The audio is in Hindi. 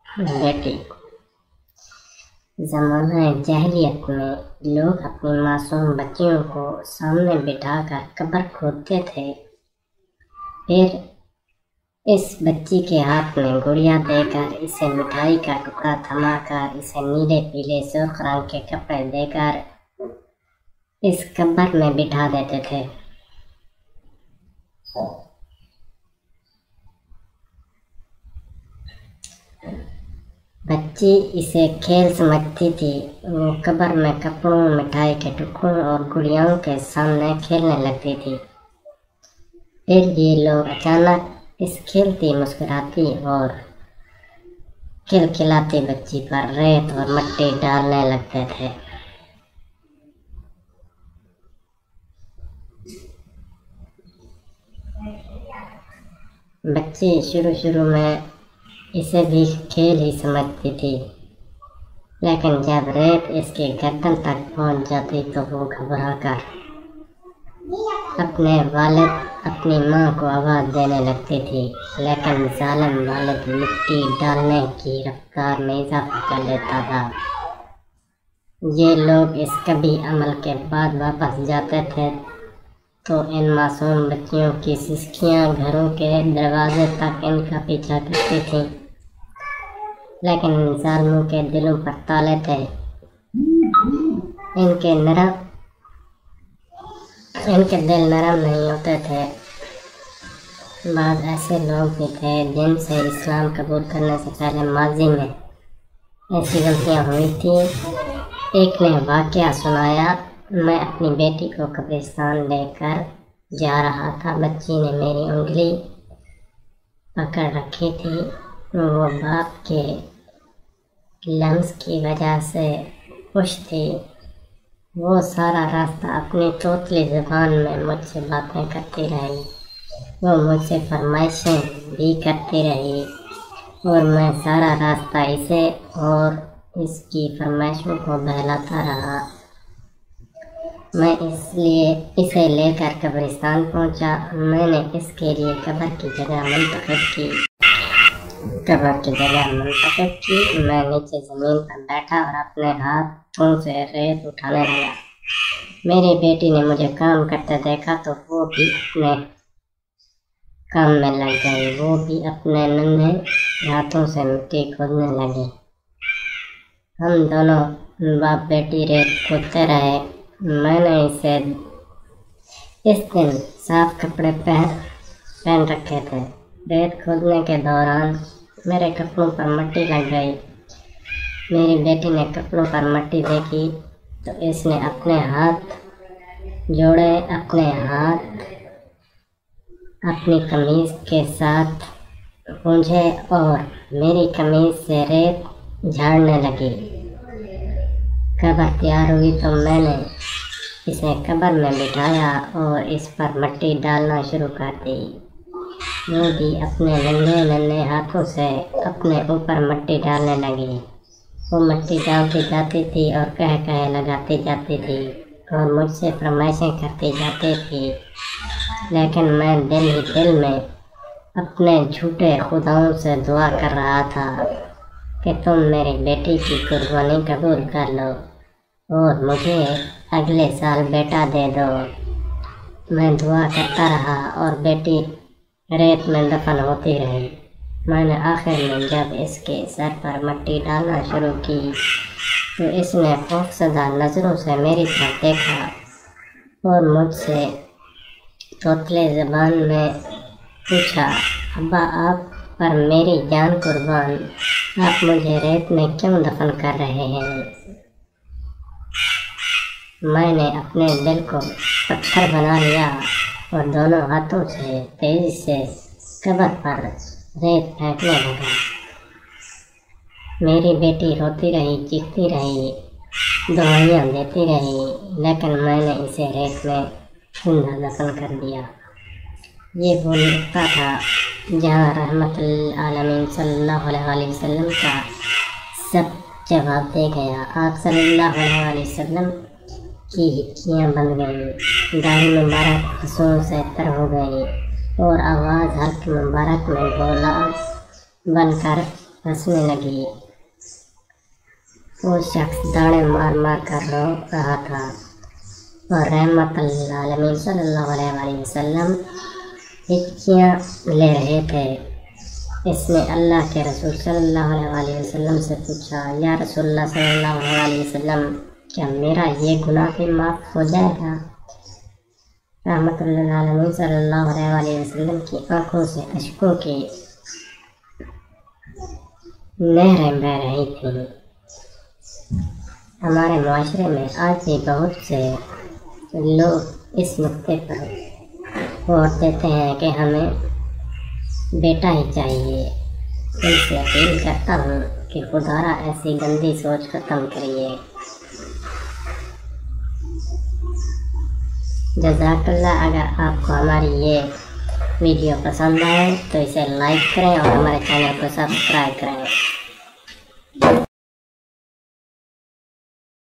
बेटी, ज़माना जाहिलियत में लोग अपनी मासूम बच्चियों को सामने बिठाकर कब्र खोदते थे। फिर इस बच्ची के हाथ में गुड़िया देकर, इसे मिठाई का टुकड़ा थमाकर, इसे नीले पीले सुर्ख रंग के कपड़े देकर इस कब्र में बिठा देते थे। बच्ची इसे खेल समझती थी। वो कब्र में कपड़ों, मिठाई के टुकड़ों और गुड़ियाओं के सामने खेलने लगती थी। फिर ये लोग अचानक इस खेलती, मुस्कुराती और खिलखिलाती बच्ची पर रेत और मिट्टी डालने लगते थे। बच्ची शुरू में इसे भी खेल ही समझती थी, लेकिन जब रेत इसके गर्दन तक पहुंच जाती तो वो घबराकर अपने वालिद, अपनी माँ को आवाज़ देने लगती थी। लेकिन जालिम वालिद मिट्टी डालने की रफ्तार में इजाफा कर देता था। ये लोग इस कभी अमल के बाद वापस जाते थे तो इन मासूम बच्चियों की सिसकियाँ घरों के दरवाजे तक इनका पीछा करती थीं। लेकिन इन जालिमों के दिलों पर ताले थे। इनके दिल नरम नहीं होते थे। बाद ऐसे लोग भी थे जिनसे इस्लाम कबूल करने से पहले माजी में ऐसी गलतियाँ हुई थी। एक ने वाक़या सुनाया, मैं अपनी बेटी को कब्रिस्तान लेकर जा रहा था। बच्ची ने मेरी उंगली पकड़ रखी थी। वो बाप के लम्स की वजह से खुश थी। वो सारा रास्ता अपनी तोतली ज़ुबान में मुझसे बातें करती रही। वो मुझसे फरमाइशें भी करती रही और मैं सारा रास्ता इसे और इसकी फरमाइशों को बहलाता रहा। मैं इसलिए इसे लेकर कब्रिस्तान पहुंचा। मैंने इसके लिए कब्र की जगह मुंतखब की। मैं नीचे ज़मीन पर बैठा और अपने हाथों से रेत उठाने लगा। मेरी बेटी ने मुझे काम करते देखा तो वो भी अपने काम में लग गई। वो भी अपने नन्हे हाथों से मिट्टी खोदने लगी। हम दोनों बाप बेटी रेत खोदते रहे। मैंने इसे इस दिन साफ कपड़े पहन रखे थे। रेत खोदने के दौरान मेरे कपड़ों पर मिट्टी लग गई। मेरी बेटी ने कपड़ों पर मिट्टी देखी तो इसने अपने हाथ जोड़े, अपने हाथ अपनी कमीज के साथ गूंजे और मेरी कमीज से रेत झाड़ने लगी। कब्र तैयार हुई तो मैंने इसे कब्र में बिठाया और इस पर मिट्टी डालना शुरू कर दी। वो भी अपने नन्हे हाथों से अपने ऊपर मिट्टी डालने लगी। वो मिट्टी डालती जाती थी और कह लगाती जाती थी और मुझसे फरमाइशें करती जाती थी। लेकिन मैं दिल ही दिल में अपने झूठे खुदाओं से दुआ कर रहा था कि तुम मेरी बेटी की कुर्बानी कबूल कर लो और मुझे अगले साल बेटा दे दो। मैं दुआ करता रहा और बेटी रेत में दफन होती रही। मैंने आखिर में जब इसके सर पर मिट्टी डालना शुरू की तो इसने खौफज़दा नज़रों से मेरी तरफ देखा और मुझसे तोतले ज़बान में पूछा, अब्बा आप पर मेरी जान कुर्बान, आप मुझे रेत में क्यों दफन कर रहे हैं? मैंने अपने दिल को पत्थर बना लिया और दोनों हाथों से तेजी से कब्र पर रेत फेंकने लगा। मेरी बेटी रोती रही, चीखती रही, दुआएं देती रही, लेकिन मैंने इसे रेत में जिंदा दफन कर दिया। ये वो नुक्ता था जहाँ रहमतुल आलमीन सल्लल्लाहु अलैहि वसल्लम का सब जवाब दे गया। आप सल्लल्लाहु अलैहि वसल्लम की हिक्कियाँ बन गई, दाढ़ी मुबारक आंसुओं से तर हो गई और आवाज़ हल्क मुबारक में बोला बनकर हंसने लगी। वो शख्स दाढ़े मार मार कर रो रहा था और रहमतुल्लिल आलमीन सल्लल्लाहु अलैहि वसल्लम हिचकियाँ ले रहे थे। इसने अल्लाह के रसूल सल्लल्लाहु अलैहि वसल्लम से पूछा, या रसूलल्लाह सल्लल्लाहु अलैहि वसल्लम, क्या मेरा ये गुनाह भी माफ़ हो जाएगा? रहमतुल्लिल आलमीन सल्लल्लाहु अलैहि वसल्लम की आंखों से अश्कों की नहरें बह रही थीं। हमारे माशरे में आज भी बहुत से लोग इस नुक्ते पर वोट देते हैं कि हमें बेटा ही चाहिए। इनसे अपील करता हूँ कि खुदारा ऐसी गंदी सोच ख़त्म करिए। जज़ाकल्लाह। अगर आपको हमारी ये वीडियो पसंद आए तो इसे लाइक करें और हमारे चैनल को सब्सक्राइब करें।